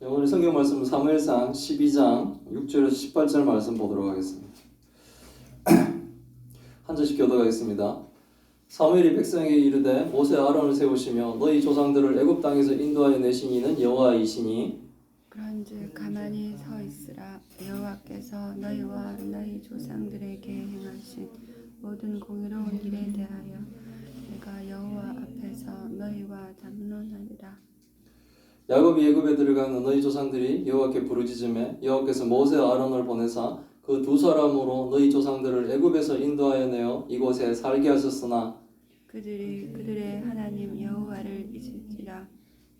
오늘 성경 말씀은 사무엘상 12장 6절에서 18절 말씀 보도록 하겠습니다. 한 절씩 교독하겠습니다. 사무엘이 백성에게 이르되 모세 아론을 세우시며 너희 조상들을 애굽 땅에서 인도하여 내신 이는 여호와이시니 그런즉 가만히 서 있으라. 여호와께서 너희와 너희 조상들에게 행하신 모든 공의로운 일에 대하여 내가 여호와 앞에서 너희와 담론하리라. 야곱이 애굽에 들어가는 너희 조상들이 여호와께 부르짖음에 여호와께서 모세 아론을 보내사 그 두 사람으로 너희 조상들을 애굽에서 인도하여 내어 이곳에 살게 하셨으나 그들이 그들의 하나님 여호와를 잊을지라.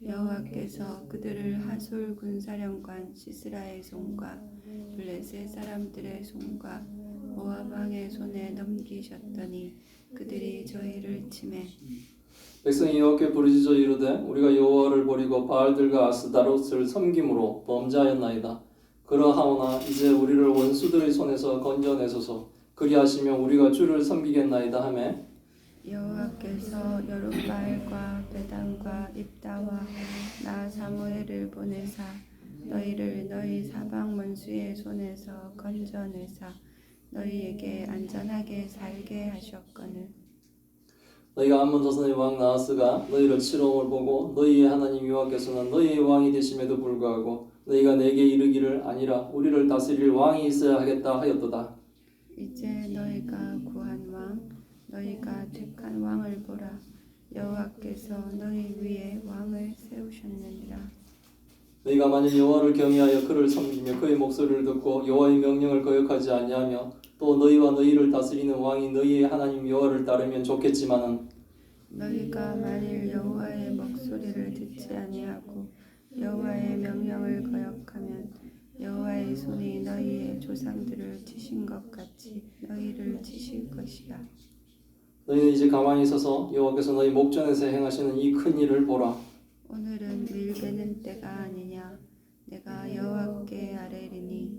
여호와께서 그들을 하솔 군사령관 시스라의 손과 블레셋 사람들의 손과 모압 왕의 손에 넘기셨더니 그들이 저희를 치매 백성이 여호와께 부르짖어 이르되 우리가 여호와를 버리고 바알들과 아스다롯을 섬김으로 범죄하였나이다. 그러하오나 이제 우리를 원수들의 손에서 건져내소서. 그리하시면 우리가 주를 섬기겠나이다 하며 여호와께서 여룹바알과 베단과 입다와 나 사무엘을 보내사 너희를 너희 사방 원수의 손에서 건져내사 너희에게 안전하게 살게 하셨거늘. 너희가 암몬 자손의 왕 나하스가 너희를 치러옴을 보고 너희의 하나님 여호와께서는 너희의 왕이 되심에도 불구하고 너희가 내게 이르기를 아니라 우리를 다스릴 왕이 있어야 하겠다 하였도다. 이제 너희가 구한 왕 너희가 택한 왕을 보라. 여호와께서 너희 위에 왕을 세우셨느니라. 너희가 만일 여호와를 경외하여 그를 섬기며 그의 목소리를 듣고 여호와의 명령을 거역하지 아니하며 또 너희와 너희를 다스리는 왕이 너희의 하나님 여호와를 따르면 좋겠지만은 너희가 만일 여호와의 목소리를 듣지 아니하고 여호와의 명령을 거역하면 여호와의 손이 너희의 조상들을 치신 것 같이 너희를 치실 것이라. 너희는 이제 가만히 서서 여호와께서 너희 목전에서 행하시는 이 큰 일을 보라. 오늘은 밀베는 때가 아니냐. 내가 여호와께 아뢰리니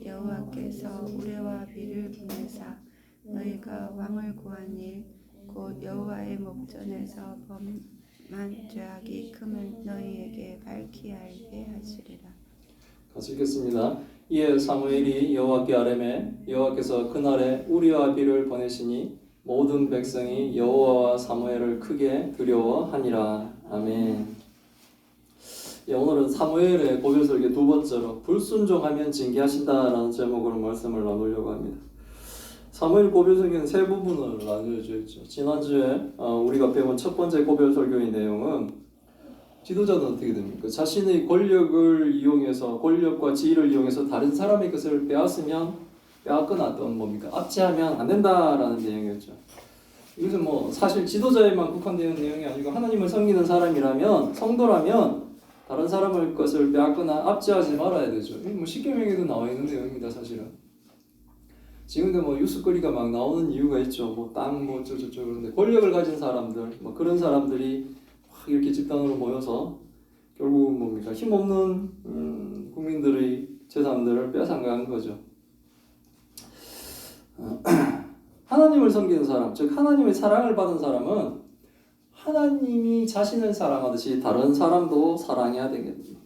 여호와께서 우레와 비를 보내사 너희가 왕을 구한 일 곧 여호와의 목전에서 범한 죄악이 크면 너희에게 밝히 알게 하시리라. 같이 읽겠습니다. 이에 사무엘이 여호와께 아뢰매 여호와께서 그날에 우리와 비를 보내시니 모든 백성이 여호와와 사무엘을 크게 두려워하니라. 아멘. 오늘은 사무엘의 고별설교 두 번째로 불순종하면 징계하신다라는 제목으로 말씀을 나누려고 합니다. 사무엘 고별설교는 세 부분을 나누어져 있죠. 지난주에 우리가 배운 첫 번째 고별설교의 내용은 지도자는 어떻게 됩니까? 자신의 권력을 이용해서 권력과 지위를 이용해서 다른 사람의 것을 빼앗거나 또는 뭡니까? 압제하면 안 된다라는 내용이었죠. 이것은 뭐 사실 지도자에만 국한되는 내용이 아니고 하나님을 섬기는 사람이라면 성도라면 다른 사람의 것을 빼앗거나 압제하지 말아야 되죠. 뭐 십계명에도 나와 있는 내용입니다, 사실은. 지금도 뭐 뉴스거리가 막 나오는 이유가 있죠. 뭐 땅 뭐 저저저 그런데 권력을 가진 사람들, 뭐 그런 사람들이 확 이렇게 집단으로 모여서 결국 뭡니까? 힘없는 국민들의 재산들을 빼앗아간 거죠. 하나님을 섬기는 사람, 즉 하나님의 사랑을 받은 사람은 하나님이 자신을 사랑하듯이 다른 사람도 사랑해야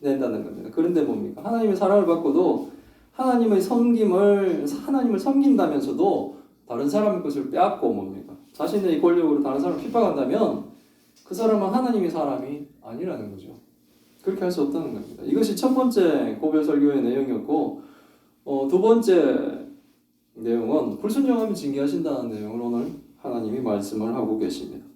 된다는 겁니다. 그런데 뭡니까? 하나님의 사랑을 받고도 하나님을 섬긴다면서도 다른 사람의 것을 빼앗고 뭡니까? 자신의 권력으로 다른 사람을 핍박한다면 그 사람은 하나님의 사람이 아니라는 거죠. 그렇게 할 수 없다는 겁니다. 이것이 첫 번째 고별설교의 내용이었고 두 번째 내용은 불순종하면 징계하신다는 내용을 오늘 하나님이 말씀을 하고 계십니다.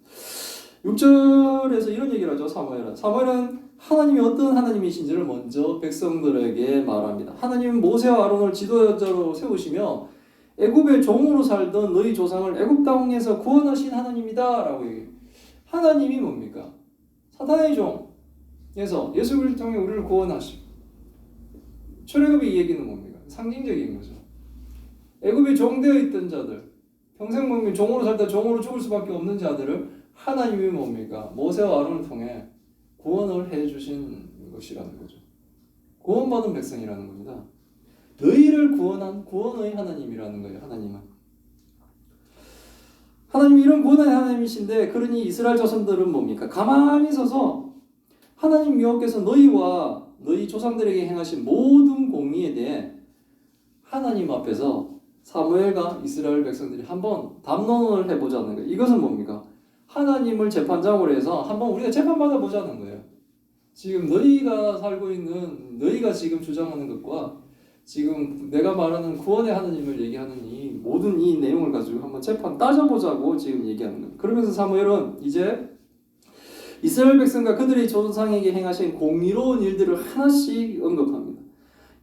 6절에서 이런 얘기를 하죠. 사무엘은 하나님이 어떤 하나님이신지를 먼저 백성들에게 말합니다. 하나님은 모세와 아론을 지도자로 세우시며 애굽의 종으로 살던 너희 조상을 애굽 땅에서 구원하신 하나님이다 라고 얘기해요. 하나님이 뭡니까? 사탄의 종에서 예수 그리스도를 통해 우리를 구원하시고 출애굽의 이 얘기는 뭡니까? 상징적인 거죠. 애굽에 종되어 있던 자들, 평생 뭡니까? 종으로 살다 종으로 죽을 수밖에 없는 자들을 하나님이 뭡니까? 모세와 아론을 통해 구원을 해주신 것이라는 거죠. 구원받은 백성이라는 겁니다. 너희를 구원한 구원의 하나님이라는 거예요. 하나님이 이런 구원의 하나님이신데 그러니 이스라엘 자손들은 뭡니까? 가만히 서서 하나님 여호와께서 너희와 너희 조상들에게 행하신 모든 공의에 대해 하나님 앞에서 사무엘과 이스라엘 백성들이 한번 담론을 해보자는 거예요. 이것은 뭡니까? 하나님을 재판장으로 해서 한번 우리가 재판받아 보자는 거예요. 지금 너희가 살고 있는, 너희가 지금 주장하는 것과 지금 내가 말하는 구원의 하나님을 얘기하는 이 모든 이 내용을 가지고 한번 재판 따져보자고 지금 얘기하는 거예요. 그러면서 사무엘은 이제 이스라엘 백성과 그들의 조상에게 행하신 공의로운 일들을 하나씩 언급합니다.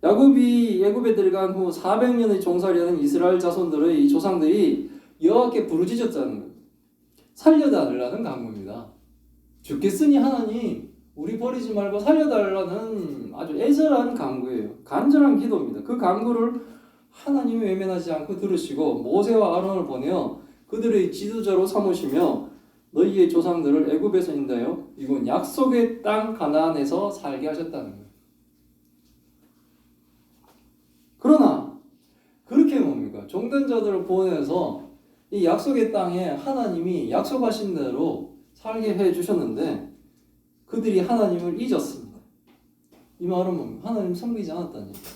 야곱이 애굽에 들어간 후 400년의 종살이하는 이스라엘 자손들의 이 조상들이 여호와께 부르짖었다는 거예요. 살려달라는 간구입니다. 죽겠으니 하나님 우리 버리지 말고 살려달라는 아주 애절한 간구예요. 간절한 기도입니다. 그 간구를 하나님이 외면하지 않고 들으시고 모세와 아론을 보내어 그들의 지도자로 삼으시며 너희의 조상들을 애굽에서 인도하여 이곳 약속의 땅 가나안에서 살게 하셨다는 거예요. 그러나 그렇게 뭡니까? 종된 자들을 구원해서 이 약속의 땅에 하나님이 약속하신 대로 살게 해 주셨는데 그들이 하나님을 잊었습니다. 이 말은 뭡니까? 하나님 섬기지 않았다는 얘기예요.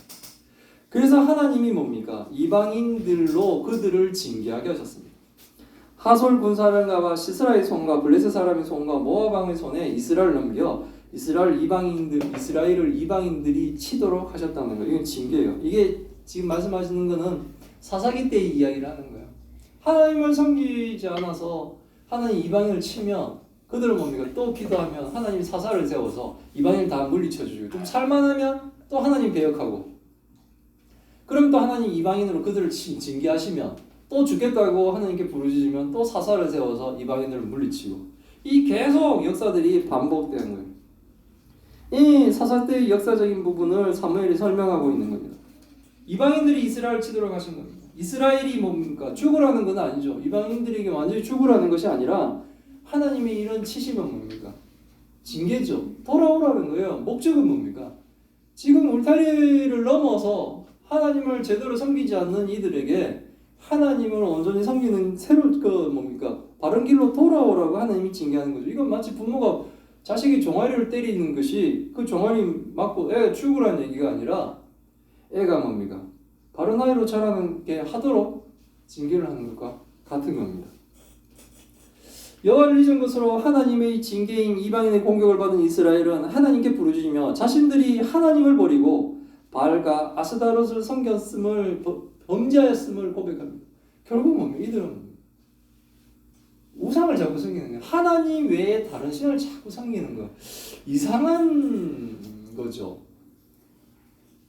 그래서 하나님이 뭡니까? 이방인들로 그들을 징계하게 하셨습니다. 하솔 군사령가와 시스라의 손과 블레셋 사람의 손과 모압 왕의 손에 이스라엘을 넘겨 이스라엘을 이방인들이 치도록 하셨다는 거예요. 이건 징계예요. 이게 지금 말씀하시는 거는 사사기 때의 이야기를 하는 거예요. 하나님을 섬기지 않아서 하나님 이방인을 치면 그들은 뭡니까? 또 기도하면 하나님이 사사를 세워서 이방인을 다 물리쳐 주고 좀 살만하면 또 하나님 배역하고 그럼 또 하나님 이방인으로 그들을 징계하시면 또 죽겠다고 하나님께 부르짖으면 또 사사를 세워서 이방인들을 물리치고 이 계속 역사들이 반복되는 거예요. 이 사사 때의 역사적인 부분을 사무엘이 설명하고 있는 겁니다. 이방인들이 이스라엘 치도록 하신 겁니다. 이스라엘이 뭡니까? 죽으라는 건 아니죠. 이방인들에게 완전히 죽으라는 것이 아니라 하나님이 이런 치심은 뭡니까? 징계죠. 돌아오라는 거예요. 목적은 뭡니까? 지금 울타리를 넘어서 하나님을 제대로 섬기지 않는 이들에게 하나님을 온전히 섬기는 뭡니까? 바른 길로 돌아오라고 하나님이 징계하는 거죠. 이건 마치 부모가 자식이 종아리를 때리는 것이 그 종아리 맞고 애가 죽으라는 얘기가 아니라 애가 뭡니까? 바른 아이로 자라게 하도록 징계를 하는 것과 같은 겁니다. 여호와를 잊은 것으로 하나님의 징계인 이방인의 공격을 받은 이스라엘은 하나님께 부르짖으며 자신들이 하나님을 버리고 바알과 아스다롯을 섬겼음을 범죄하였음을 고백합니다. 결국 뭡니까? 이들은 우상을 자꾸 섬기는 거예요. 하나님 외에 다른 신을 자꾸 섬기는 거 이상한 거죠.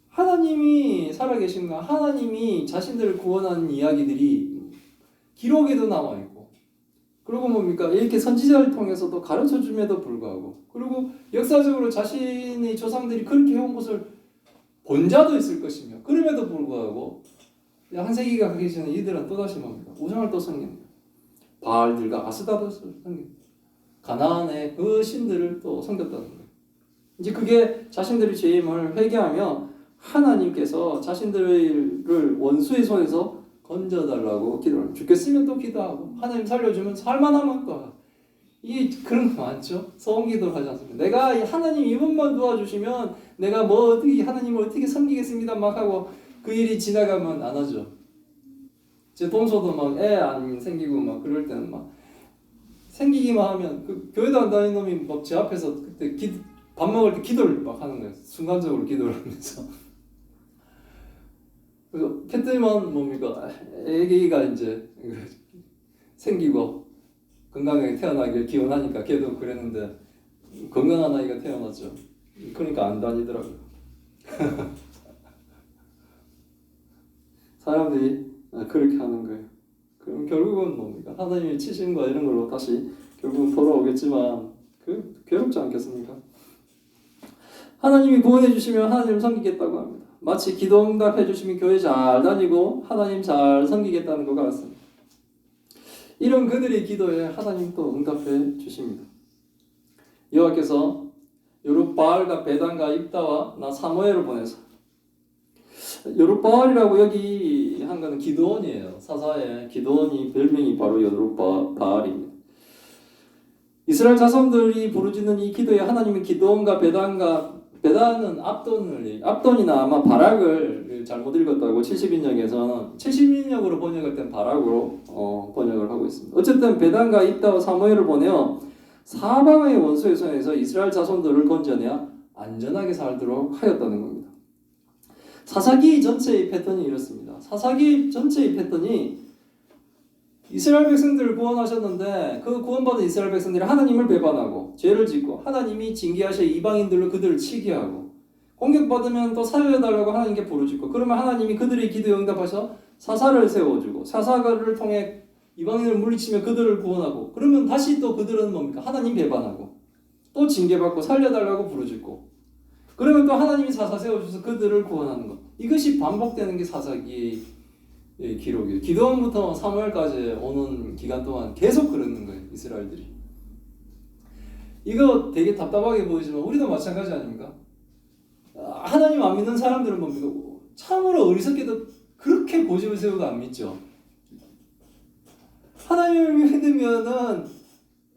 하나님이 살아계신가? 하나님이 자신들을 구원하는 이야기들이 기록에도 나와 있고, 그리고 뭡니까? 이렇게 선지자를 통해서도 가르쳐 줌에도 불구하고, 그리고 역사적으로 자신의 조상들이 그렇게 해온 것을 본 자도 있을 것이며, 그럼에도 불구하고 한 세기가 가기 전에 이들은 또다시 뭡니까? 우상을 또 섬기는 거예요. 바알들과 아스다롯을 섬깁니다. 가나안의 그 신들을 또 섬겼다는 거예요. 이제 그게 자신들의 죄임을 회개하며 하나님께서 자신들을 원수의 손에서 건져달라고 기도를 죽겠으면 또 기도하고 하나님 살려주면 살만하면 또 이게 그런 거 많죠. 소원기도를 하지 않습니까? 내가 하나님 이번만 도와주시면 내가 뭐 어떻게 하나님을 어떻게 섬기겠습니다 막 하고 그 일이 지나가면 안 하죠. 제 동서도 막 애 안 생기고 막 그럴 때는 막 생기기만 하면 그 교회도 안 다니는 놈이 막 제 앞에서 그때 밥 먹을 때 기도를 막 하는 거예요. 순간적으로 기도를 하면서. 그래서 그때만 뭡니까? 애기가 이제 생기고 건강하게 태어나길 기원하니까 걔도 그랬는데 건강한 아이가 태어났죠. 그러니까 안 다니더라고요. 사람들이 그렇게 하는 거예요. 그럼 결국은 뭡니까? 하나님의 치심과 이런 걸로 다시 결국은 돌아오겠지만 괴롭지 않겠습니까? 하나님이 구원해 주시면 하나님을 섬기겠다고 합니다. 마치 기도 응답해 주시면 교회 잘 다니고 하나님 잘 섬기겠다는 것 같습니다. 이런 그들의 기도에 하나님 또 응답해 주십니다. 여호와께서 여룻바알과 베단과 입다와 나 사무엘을 보내서 여룻바알이라고 여기 한 거는 기드온이에요. 사사에 기드온이 별명이 바로 여룻바알입니다. 이스라엘 자손들이 부르짖는 이 기도에 하나님이 기도원과 베단은 압돈이나 아마 바락을 잘못 읽었다고 70인역에서는 70인역으로 번역할 땐 바락으로 번역을 하고 있습니다. 어쨌든 베단과 입다와 사무엘을 보내어 사방의 원수의 손에서 이스라엘 자손들을 건져내어 안전하게 살도록 하였다는 겁니다. 사사기 전체의 패턴이 이렇습니다. 사사기 전체의 패턴이 이스라엘 백성들을 구원하셨는데 그 구원받은 이스라엘 백성들이 하나님을 배반하고 죄를 짓고 하나님이 징계하셔 이방인들로 그들을 치게 하고 공격받으면 또 살려달라고 하나님께 부르짖고 그러면 하나님이 그들의 기도에 응답하셔 사사를 세워주고 사사를 통해 이방인을 물리치며 그들을 구원하고 그러면 다시 또 그들은 뭡니까? 하나님 배반하고 또 징계받고 살려달라고 부르짖고 그러면 또 하나님이 사사 세워주셔서 그들을 구원하는 것. 이것이 반복되는 게 사사기의 기록이에요. 기도원부터 사무엘까지 오는 기간 동안 계속 그러는 거예요. 이스라엘들이. 이거 되게 답답하게 보이지만 우리도 마찬가지 아닙니까? 하나님 안 믿는 사람들은 뭡니까? 참으로 어리석게도 그렇게 고집을 세우고 안 믿죠. 하나님을 믿으면은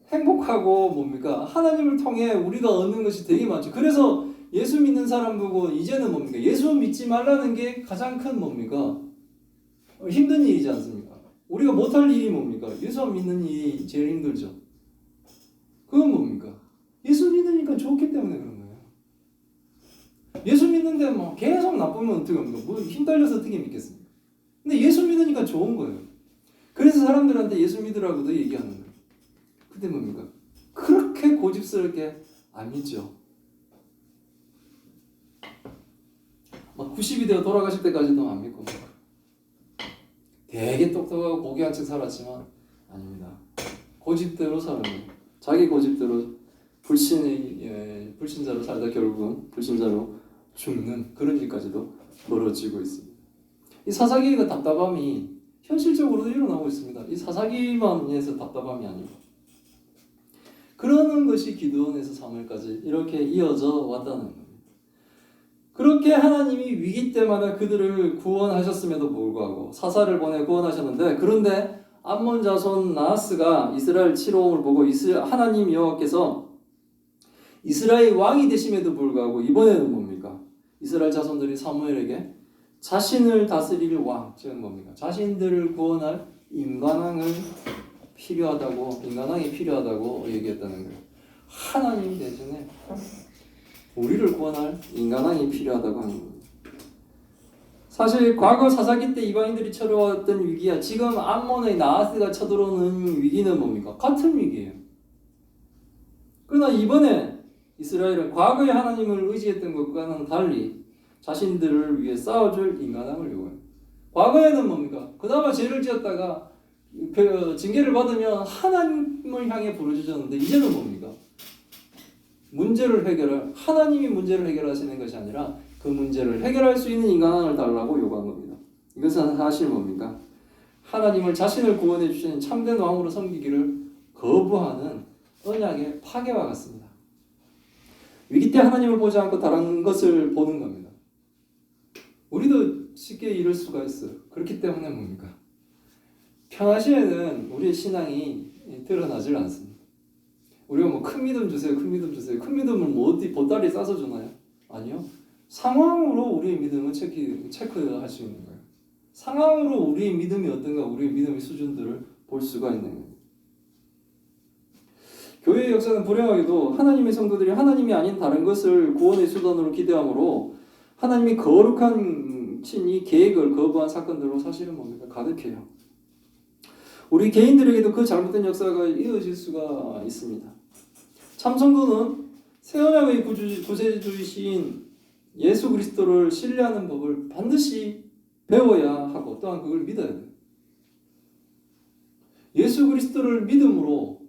행복하고 뭡니까? 하나님을 통해 우리가 얻는 것이 되게 많죠. 그래서 예수 믿는 사람 보고 이제는 뭡니까? 예수 믿지 말라는 게 가장 큰 뭡니까? 힘든 일이지 않습니까? 우리가 못할 일이 뭡니까? 예수 안 믿는 일이 제일 힘들죠. 그건 뭡니까? 예수 믿으니까 좋기 때문에 그런 거예요. 예수 믿는데 뭐 계속 나쁘면 어떻게 합니까? 뭐 힘 달려서 어떻게 믿겠습니까? 근데 예수 믿으니까 좋은 거예요. 그래서 사람들한테 예수 믿으라고도 얘기하는 거예요. 근데 뭡니까? 그렇게 고집스럽게 안 믿죠. 막 90이 되어 돌아가실 때까지도 안 믿고 되게 똑똑하고 고귀한 척 살았지만 아닙니다. 고집대로 살아요. 자기 고집대로 불신자로 살다 결국은 불신자로 죽는 그런 일까지도 벌어지고 있습니다. 이 사사기의 답답함이 현실적으로도 일어나고 있습니다. 이 사사기만 해서 답답함이 아니고 그러는 것이 기드온에서 사무엘까지 이렇게 이어져 왔다는 겁니다. 그렇게 하나님이 위기 때마다 그들을 구원하셨음에도 불구하고 사사를 보내 구원하셨는데 그런데 암몬 자손 나하스가 이스라엘 치러옴을 보고 하나님 여호와께서 이스라엘 왕이 되심에도 불구하고 이번에는 뭡니까? 이스라엘 자손들이 사무엘에게 자신을 다스릴 왕, 즉 뭡니까? 자신들을 구원할 인간왕이 필요하다고 얘기했다는 거예요. 하나님 대신에 우리를 구원할 인간왕이 필요하다고 하는 겁니다. 사실 과거 사사기 때 이방인들이 쳐들어왔던 위기와 지금 암몬의 나하스가 쳐들어오는 위기는 뭡니까? 같은 위기예요. 그러나 이번에 이스라엘은 과거의 하나님을 의지했던 것과는 달리 자신들을 위해 싸워줄 인간왕을 요구해요. 과거에는 뭡니까? 그나마 죄를 지었다가 징계를 받으면 하나님을 향해 부르짖었는데 이제는 뭡니까? 하나님이 문제를 해결하시는 것이 아니라 그 문제를 해결할 수 있는 인간왕을 달라고 요구한 겁니다. 이것은 사실 뭡니까? 하나님을 자신을 구원해 주시는 참된 왕으로 섬기기를 거부하는 언약의 파괴와 같습니다. 위기 때 하나님을 보지 않고 다른 것을 보는 겁니다. 우리도 쉽게 이럴 수가 있어요. 그렇기 때문에 뭡니까? 평화시에는 우리의 신앙이 드러나질 않습니다. 우리가 뭐 큰 믿음 주세요. 큰 믿음을 뭐 어디 보따리 싸서 주나요? 아니요. 상황으로 우리의 믿음을 체크할 수 있는 거예요. 상황으로 우리의 믿음이 어떤가, 우리의 믿음의 수준들을 볼 수가 있는 거예요. 교회의 역사는 불행하게도 하나님의 성도들이 하나님이 아닌 다른 것을 구원의 수단으로 기대함으로 하나님이 거룩한 이 계획을 거부한 사건들로 사실은 뭡니까? 가득해요. 우리 개인들에게도 그 잘못된 역사가 이어질 수가 있습니다. 참성도는 새 언약의 구세주이신 예수 그리스도를 신뢰하는 법을 반드시 배워야 하고 또한 그걸 믿어야 돼요. 예수 그리스도를 믿음으로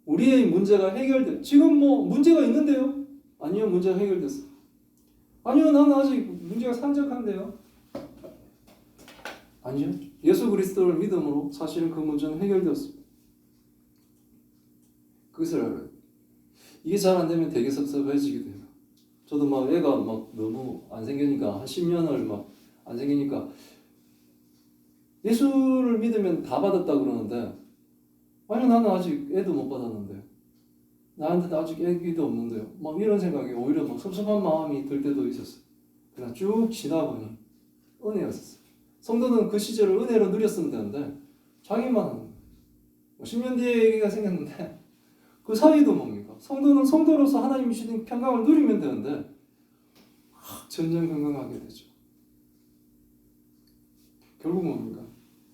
우리의 문제가 해결돼. 지금 뭐 문제가 있는데요? 아니요, 문제가 해결됐어. 아니요, 나는 아직 문제가 산적한데요? 아니요, 예수 그리스도를 믿음으로 사실은 그 문제는 해결되었습니다. 그것을 알아요. 이게 잘 안 되면 되게 섭섭해지게 돼요. 저도 막 애가 막 너무 안 생기니까 한 10년을 막 안 생기니까 예수를 믿으면 다 받았다 그러는데 아니 나는 아직 애도 못 받았는데 나한테 아직 애기도 없는데요. 막 이런 생각이 오히려 막 섭섭한 마음이 들 때도 있었어요. 그러나 쭉 지나보니 은혜였었어요. 성도는 그 시절을 은혜로 누렸으면 되는데 자기만 10년 뒤에 얘기가 생겼는데 그 사이도 뭡니까? 성도는 성도로서 하나님이 주신 평강을 누리면 되는데 전전긍긍하게 되죠. 결국 뭡니까?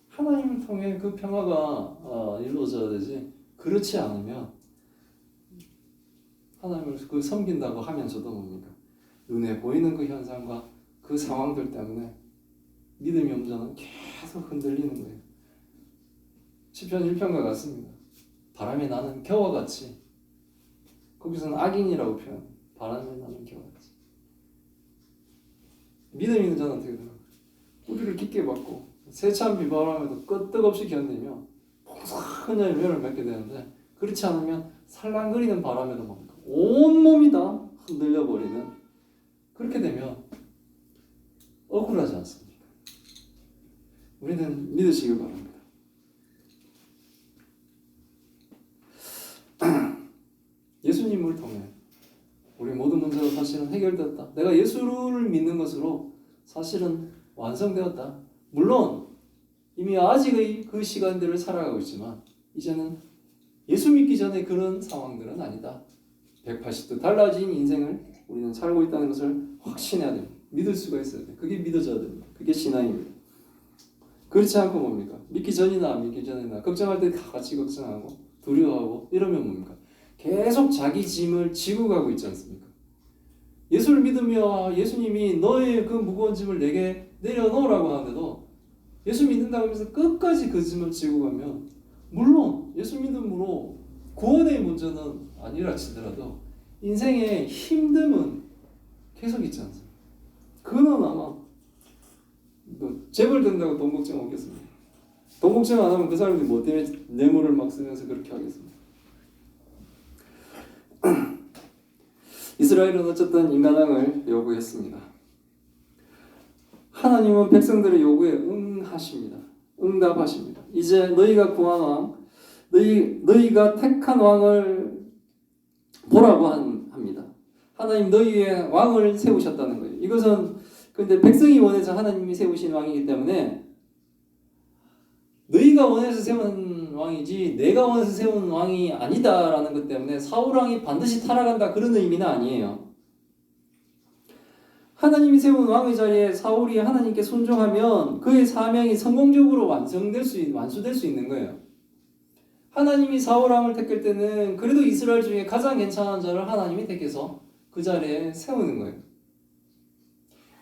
하나님을 통해 그 평화가 이루어져야 되지, 그렇지 않으면 하나님을 그 섬긴다고 하면서도 뭡니까? 눈에 보이는 그 현상과 그 상황들 때문에 믿음이 없는 자는 계속 흔들리는 거예요. 시편 1편과 같습니다. 바람이 나는 겨와 같이, 거기서는 악인이라고 표현, 바람이 나는 겨와 같이. 믿음 있는 자는 어떻게 되나? 뿌리를 깊게 받고 세찬 비바람에도 끄떡없이 견디며 풍성한 열매를 맺게 되는데, 그렇지 않으면 살랑거리는 바람에도 뭡니까? 온몸이 다 흔들려 버리는, 그렇게 되면 억울하지 않습니까? 우리는 믿으시길 바랍니다. 예수님을 통해 우리 모든 문제가 사실은 해결되었다. 내가 예수를 믿는 것으로 사실은 완성되었다. 물론 이미 아직의 그 시간들을 살아가고 있지만 이제는 예수 믿기 전에 그런 상황들은 아니다. 180도 달라진 인생을 우리는 살고 있다는 것을 확신해야 됩니다. 믿을 수가 있어야 돼요. 그게 믿어져야 됩니다. 그게 신앙입니다. 그렇지 않고 뭡니까? 믿기 전이나 안 믿기 전이나 걱정할 때 다 같이 걱정하고 두려워하고 이러면 뭡니까? 계속 자기 짐을 지고 가고 있지 않습니까? 예수를 믿으며 예수님이 너의 그 무거운 짐을 내게 내려놓으라고 하는데도 예수 믿는다고 하면서 끝까지 그 짐을 지고 가면, 물론 예수 믿음으로 구원의 문제는 아니라 치더라도 인생의 힘듦은 계속 있지 않습니까? 그는 아마 재벌 된다고 돈 걱정 없겠습니다. 돈 걱정 안 하면 그 사람들이 뭐 때문에 뇌물을 막 쓰면서 그렇게 하겠습니다. 이스라엘은 어쨌든 인간왕을 요구했습니다. 하나님은 백성들의 요구에 응하십니다. 응답하십니다. 이제 너희가 구한 왕, 너희가 택한 왕을 보라고 합니다. 하나님 너희의 왕을 세우셨다는 거예요. 이것은 근데 백성이 원해서 하나님이 세우신 왕이기 때문에 너희가 원해서 세운 왕이지 내가 원해서 세운 왕이 아니다라는 것 때문에 사울 왕이 반드시 타락한다, 그런 의미는 아니에요. 하나님이 세운 왕의 자리에 사울이 하나님께 순종하면 그의 사명이 성공적으로 완수될 수 있는 거예요. 하나님이 사울 왕을 택할 때는 그래도 이스라엘 중에 가장 괜찮은 자를 하나님이 택해서 그 자리에 세우는 거예요.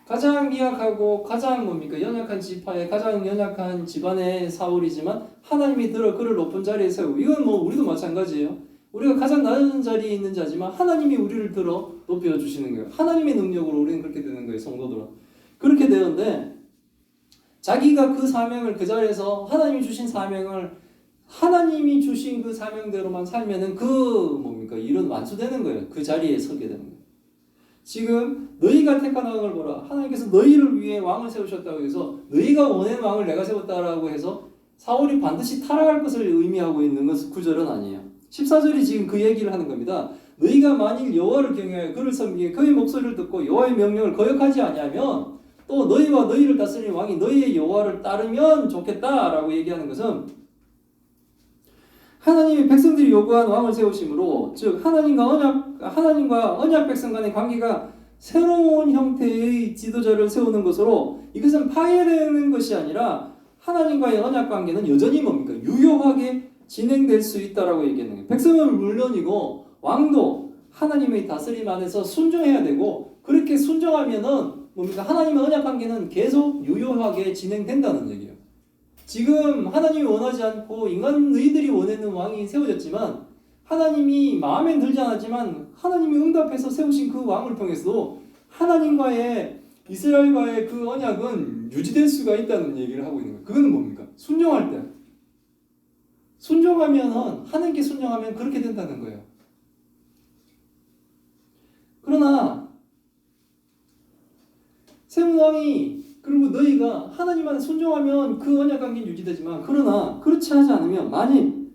가장 미약하고 가장 연약한 지파의 가장 연약한 집안의 사울이지만 하나님이 들어 그를 높은 자리에 세우고, 이건 우리도 마찬가지예요. 우리가 가장 낮은 자리에 있는 자지만 하나님이 우리를 들어 높여주시는 거예요. 하나님의 능력으로 우리는 그렇게 되는 거예요. 성도들은 그렇게 되는데, 자기가 그 사명을 그 자리에서 하나님이 주신 사명을 하나님이 주신 그 사명대로만 살면은 일은 완수되는 거예요. 그 자리에 서게 되는 거예요. 지금 너희가 택한 왕을 보라. 하나님께서 너희를 위해 왕을 세우셨다고 해서 너희가 원하는 왕을 내가 세웠다라고 해서 사울이 반드시 타락할 것을 의미하고 있는 것은 구절은 아니에요. 14절이 지금 그 얘기를 하는 겁니다. 너희가 만일 여호와를 경외하여 그를 섬기게 그의 목소리를 듣고 여호와의 명령을 거역하지 아니하면 또 너희와 너희를 다스리는 왕이 너희의 여호와를 따르면 좋겠다라고 얘기하는 것은, 하나님이 백성들이 요구한 왕을 세우심으로, 즉 하나님과 언약 백성 간의 관계가 새로운 형태의 지도자를 세우는 것으로, 이것은 파괴되는 것이 아니라 하나님과의 언약 관계는 여전히 유효하게 진행될 수 있다라고 얘기하는 거예요. 백성은 물론이고 왕도 하나님의 다스림 안에서 순종해야 되고, 그렇게 순종하면은 하나님의 언약 관계는 계속 유효하게 진행된다는 얘기예요. 지금 하나님이 원하지 않고 너희들이 원하는 왕이 세워졌지만 하나님이 마음에 들지 않았지만 하나님이 응답해서 세우신 그 왕을 통해서도 하나님과의 이스라엘과의 그 언약은 유지될 수가 있다는 얘기를 하고 있는 거예요. 그거는 순종할 때. 하나님께 순종하면 그렇게 된다는 거예요. 그러나 세운 왕이, 그리고 너희가 하나님한테 순종하면 그 언약 관계는 유지되지만, 그러나 그렇지 하지 않으면 만일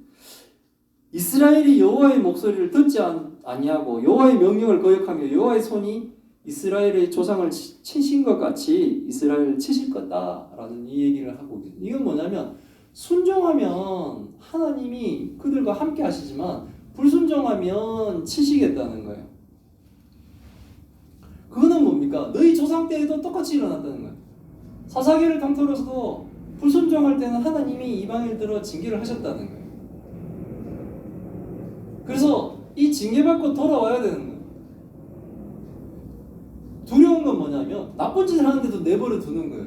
이스라엘이 여호와의 목소리를 듣지 아니하고 여호와의 명령을 거역하며 여호와의 손이 이스라엘의 조상을 치신 것 같이 이스라엘을 치실 거다라는 이 얘기를 하고 계세요. 이건 뭐냐면 순종하면 하나님이 그들과 함께 하시지만 불순종하면 치시겠다는 거예요. 그거는 뭡니까? 너희 조상 때에도 똑같이 일어났다는 거예요. 사사기를 통틀어서도 불순종할 때는 하나님이 이방인들을 징계를 하셨다는 거예요. 그래서 이 징계받고 돌아와야 되는 거예요. 두려운 건 뭐냐면 나쁜 짓을 하는데도 내버려 두는 거예요.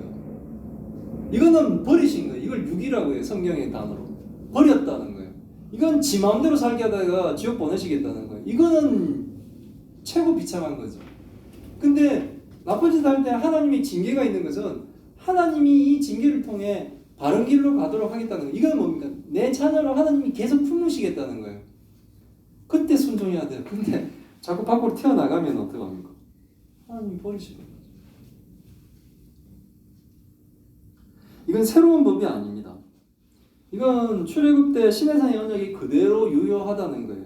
이거는 버리신 거예요. 이걸 육이라고 해요. 성경의 단어로. 버렸다는 거예요. 이건 지 마음대로 살게 하다가 지옥 보내시겠다는 거예요. 이거는 최고 비참한 거죠. 근데 나쁜 짓 할 때 하나님의 징계가 있는 것은 하나님이 이 징계를 통해 바른 길로 가도록 하겠다는 거예요. 이건 뭡니까? 내 자녀로 하나님이 계속 품으시겠다는 거예요. 그때 순종해야 돼요. 근데 자꾸 밖으로 튀어나가면 어떡합니까? 하나님이 버리시는 거죠. 이건 새로운 법이 아닙니다. 이건 출애굽 때 시내산의 언약이 그대로 유효하다는 거예요.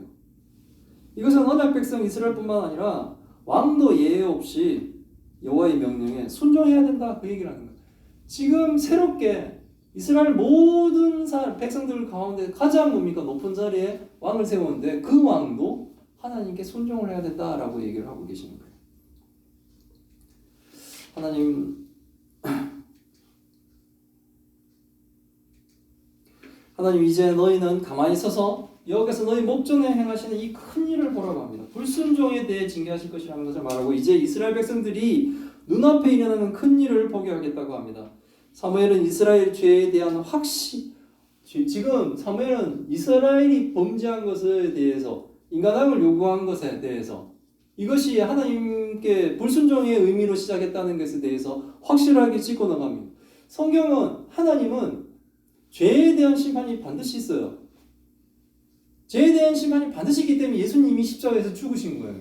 이것은 언약 백성 이스라엘뿐만 아니라 왕도 예외 없이 여호와의 명령에 순종해야 된다 그 얘기를 하는 거예요. 지금 새롭게 이스라엘 모든 백성들 가운데 가장 뭡니까? 높은 자리에 왕을 세우는데 그 왕도 하나님께 순종을 해야 된다라고 얘기를 하고 계시는 거예요. 하나님 이제 너희는 가만히 서서 여기서 너희 목전에 행하시는 이 큰 일을 보라고 합니다. 불순종에 대해 징계하실 것이라는 것을 말하고 이제 이스라엘 백성들이 눈앞에 일어나는 큰 일을 보게 하겠다고 합니다. 사무엘은 이스라엘 죄에 대한 지금 사무엘은 이스라엘이 범죄한 것에 대해서 인간함을 요구한 것에 대해서 이것이 하나님께 불순종의 의미로 시작했다는 것에 대해서 확실하게 짚고 나갑니다. 성경은 하나님은 죄에 대한 심판이 반드시 있어요. 죄에 대한 심판이 반드시 있기 때문에 예수님이 십자가에서 죽으신 거예요.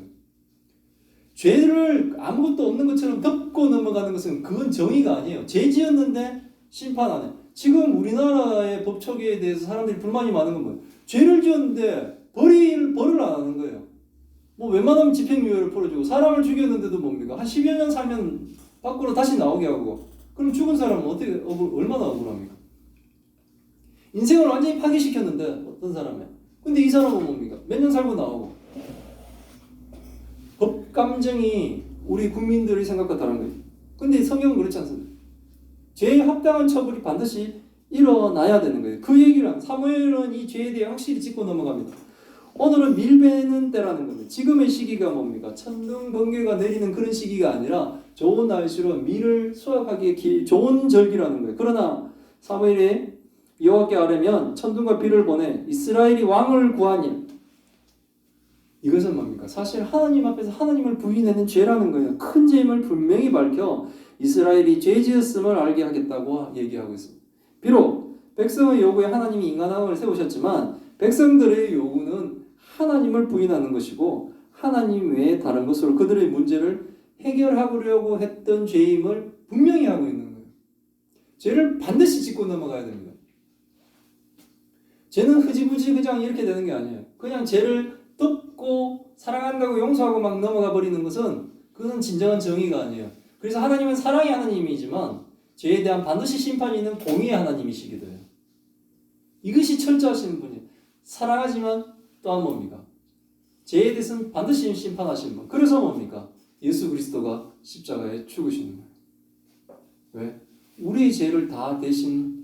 죄를 아무것도 없는 것처럼 덮고 넘어가는 것은 그건 정의가 아니에요. 죄 지었는데 심판 안 해. 지금 우리나라의 법조계에 대해서 사람들이 불만이 많은 건 뭐예요? 죄를 지었는데 벌을 안 하는 거예요. 뭐 웬만하면 집행유예를 풀어주고 사람을 죽였는데도 뭡니까? 한 10여 년 살면 밖으로 다시 나오게 하고 그럼 죽은 사람은 얼마나 억울합니까? 인생을 완전히 파괴시켰는데 어떤 사람이 근데 이 사람은 뭡니까? 몇 년 살고 나오고 법 감정이 우리 국민들의 생각과 다른 거예요. 근데 성경은 그렇지 않습니다. 죄에 합당한 처벌이 반드시 일어나야 되는 거예요. 그 얘기를 한 사무엘은 이 죄에 대해 확실히 짚고 넘어갑니다. 오늘은 밀베는 때라는 겁니다. 지금의 시기가 뭡니까? 천둥 번개가 내리는 그런 시기가 아니라 좋은 날씨로 밀을 수확하기에 좋은 절기라는 거예요. 그러나 사무엘이 여호와께 아뢰면 천둥과 비를 보내 이스라엘이 왕을 구한 일. 이것은 뭡니까? 사실 하나님 앞에서 하나님을 부인하는 죄라는 거예요. 큰 죄임을 분명히 밝혀 이스라엘이 죄지었음을 알게 하겠다고 얘기하고 있습니다. 비록 백성의 요구에 하나님이 인간왕을 세우셨지만 백성들의 요구는 하나님을 부인하는 것이고 하나님 외에 다른 것으로 그들의 문제를 해결하려고 했던 죄임을 분명히 하고 있는 거예요. 죄를 반드시 짚고 넘어가야 됩니다. 죄는 흐지부지 그냥 이렇게 되는 게 아니에요. 그냥 죄를 덮고 사랑한다고 용서하고 막 넘어가 버리는 것은 그건 진정한 정의가 아니에요. 그래서 하나님은 사랑의 하나님이지만 죄에 대한 반드시 심판이 있는 공의의 하나님이시기도 해요. 이것이 철저하신 분이에요. 사랑하지만 또한 뭡니까? 죄에 대해서는 반드시 심판하시는 분. 그래서 뭡니까? 예수 그리스도가 십자가에 죽으시는 거예요. 왜? 우리의 죄를 다 대신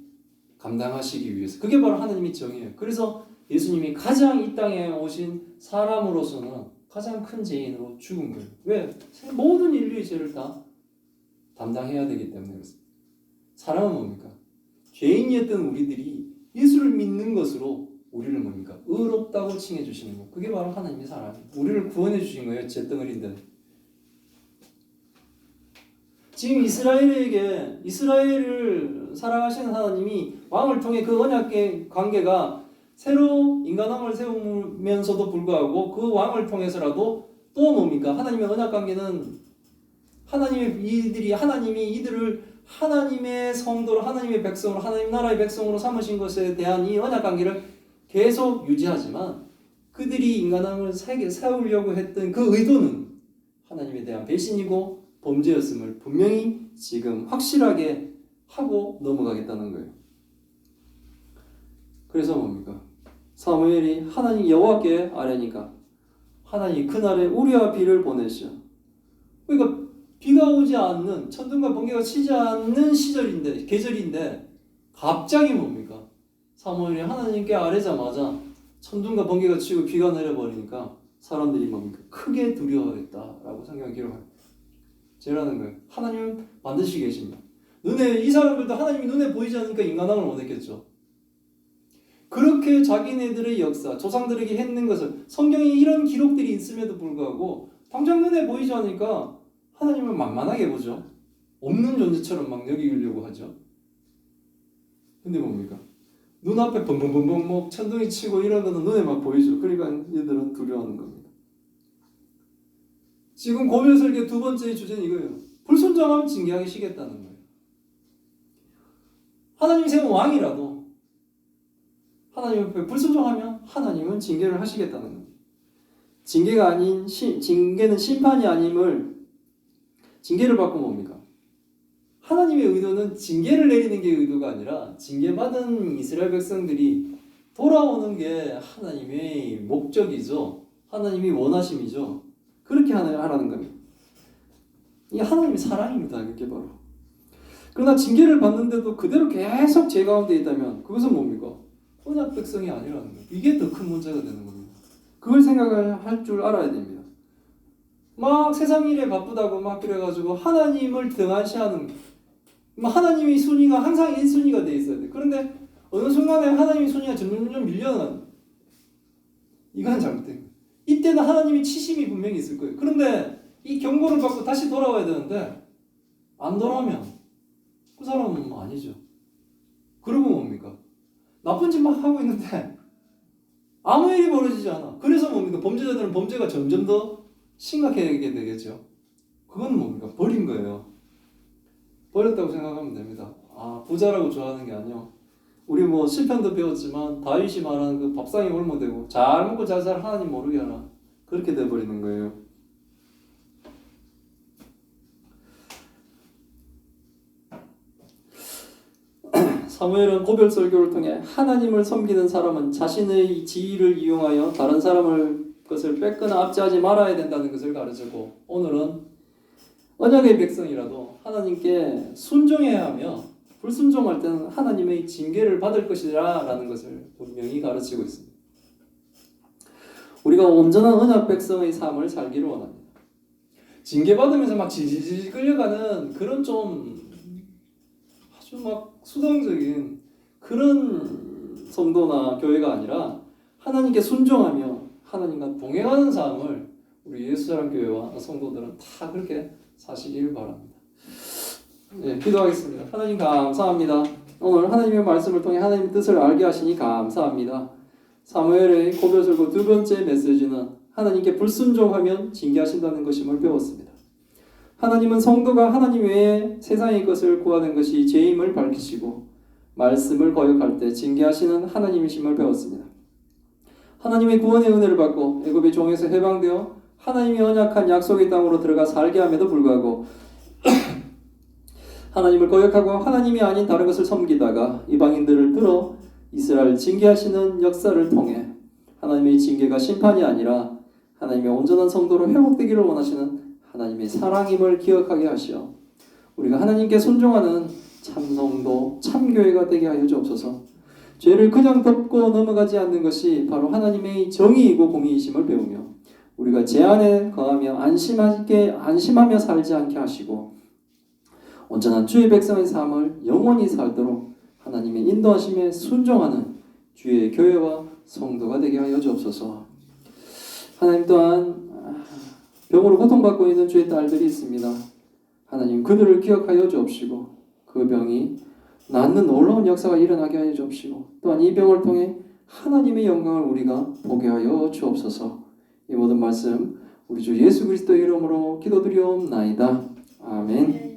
감당하시기 위해서. 그게 바로 하나님의 정의예요. 그래서 예수님이 가장 이 땅에 오신 사람으로서는 가장 큰 죄인으로 죽은 거예요. 왜? 모든 인류의 죄를 다 담당해야 되기 때문에 그렇습니다. 사랑은 뭡니까? 죄인이었던 우리들이 예수를 믿는 것으로 우리를 뭡니까? 의롭다고 칭해 주시는 거. 그게 바로 하나님의 사랑이에요. 우리를 구원해 주신 거예요. 잿덩어리인데. 지금 이스라엘을 사랑하시는 하나님이 왕을 통해 그 언약의 관계가 새로 인간왕을 세우면서도 불구하고 그 왕을 통해서라도 또 뭡니까? 하나님의 언약 관계는 하나님이 이들을 하나님의 성도로 하나님의 백성으로 하나님 나라의 백성으로 삼으신 것에 대한 이 언약 관계를 계속 유지하지만 그들이 인간왕을 세우려고 했던 그 의도는 하나님에 대한 배신이고 범죄였음을 분명히 지금 확실하게 하고 넘어가겠다는 거예요. 그래서 뭡니까? 사무엘이 하나님 여호와께 아뢰니까 하나님이 그날에 우리와 비를 보내시오. 그러니까 비가 오지 않는, 천둥과 번개가 치지 않는 시절인데, 계절인데 갑자기 뭡니까? 사무엘이 하나님께 아뢰자마자 천둥과 번개가 치고 비가 내려버리니까 사람들이 뭡니까? 크게 두려워했다라고 성경이 기록합니다. 제라는 거예요. 하나님은 반드시 계십니다. 이 사람들도 하나님이 눈에 보이지 않으니까 인간왕을 원했겠죠. 그렇게 자기네들의 역사, 조상들에게 했는 것을, 성경에 이런 기록들이 있음에도 불구하고 당장 눈에 보이지 않으니까 하나님을 만만하게 보죠. 없는 존재처럼 막 여기려고 하죠. 근데 뭡니까? 눈앞에 벙벙벙벙 뭐 천둥이 치고 이런 거는 눈에 막 보이죠. 그러니까 얘들은 두려워하는 겁니다. 지금 고별설계 두 번째 주제는 이거예요. 불순종하면 징계하기 시겠다는 거예요. 하나님이 세운 왕이라도 하나님 앞에 불순종하면 하나님은 징계를 하시겠다는 겁니다. 징계가 아닌 징계는 심판이 아님을 징계를 받고 뭡니까? 하나님의 의도는 징계를 내리는 게 의도가 아니라 징계받은 이스라엘 백성들이 돌아오는 게 하나님의 목적이죠. 하나님이 원하심이죠. 그렇게 하라는 겁니다. 이게 하나님의 사랑입니다. 그게 바로. 그러나 징계를 받는데도 그대로 계속 죄 가운데 있다면 그것은 뭡니까? 언약 백성이 아니라는 거예요. 이게 더 큰 문제가 되는 겁니다. 그걸 생각할 줄 알아야 됩니다. 막 세상 일에 바쁘다고 막 그래가지고 하나님을 등한시하는, 하나님의 순위가 항상 1순위가 돼 있어야 돼. 그런데 어느 순간에 하나님의 순위가 점점 밀려나는, 이건 잘못된 거예요. 이때는 하나님이 치심이 분명히 있을 거예요. 그런데 이 경고를 받고 다시 돌아와야 되는데 안 돌아오면 그 사람은 아니죠. 그러고 뭡니까? 나쁜 짓만 하고 있는데 아무 일이 벌어지지 않아. 그래서 뭡니까? 범죄자들은 범죄가 점점 더 심각하게 되겠죠. 그건 뭡니까? 버린 거예요. 버렸다고 생각하면 됩니다. 부자라고 좋아하는 게 아니요. 우리 뭐 시편도 배웠지만 다윗이 말하는 그 밥상이 올무되고 잘 먹고 잘 살 하나님 모르게 하라. 그렇게 돼버리는 거예요. 사무엘은 고별 설교를 통해 하나님을 섬기는 사람은 자신의 지위를 이용하여 다른 사람을 것을 뺏거나 압제하지 말아야 된다는 것을 가르치고, 오늘은 언약의 백성이라도 하나님께 순종해야 하며 불순종할 때는 하나님의 징계를 받을 것이라 라는 것을 분명히 가르치고 있습니다. 우리가 온전한 언약 백성의 삶을 살기를 원합니다. 징계받으면서 막 질질 끌려가는 그런 좀 아주 막 수동적인 그런 성도나 교회가 아니라 하나님께 순종하며 하나님과 동행하는 삶을 우리 예수사랑교회와 성도들은 다 그렇게 사시길 바랍니다. 네, 기도하겠습니다. 하나님 감사합니다. 오늘 하나님의 말씀을 통해 하나님의 뜻을 알게 하시니 감사합니다. 사무엘의 고별설교 두 번째 메시지는 하나님께 불순종하면 징계하신다는 것임을 배웠습니다. 하나님은 성도가 하나님 외에 세상의 것을 구하는 것이 죄임을 밝히시고 말씀을 거역할 때 징계하시는 하나님이심을 배웠습니다. 하나님의 구원의 은혜를 받고 애굽의 종에서 해방되어 하나님의 언약한 약속의 땅으로 들어가 살게 함에도 불구하고 하나님을 거역하고 하나님이 아닌 다른 것을 섬기다가 이방인들을 들어 이스라엘 징계하시는 역사를 통해 하나님의 징계가 심판이 아니라 하나님의 온전한 성도로 회복되기를 원하시는 하나님의 사랑임을 기억하게 하시어 우리가 하나님께 순종하는 참성도 참교회가 되게 하여 주옵소서. 죄를 그냥 덮고 넘어가지 않는 것이 바로 하나님의 정의이고 공의이심을 배우며 우리가 제 안에 거하며 안심하며 살지 않게 하시고 온전한 주의 백성의 삶을 영원히 살도록 하나님의 인도하심에 순종하는 주의 교회와 성도가 되게 하여 주옵소서. 하나님 또한 병으로 고통받고 있는 주의 딸들이 있습니다. 하나님 그들을 기억하여 주옵시고 그 병이 낫는 놀라운 역사가 일어나게 하여 주옵시고 또한 이 병을 통해 하나님의 영광을 우리가 보게 하여 주옵소서. 이 모든 말씀 우리 주 예수 그리스도의 이름으로 기도드리옵나이다. 아멘.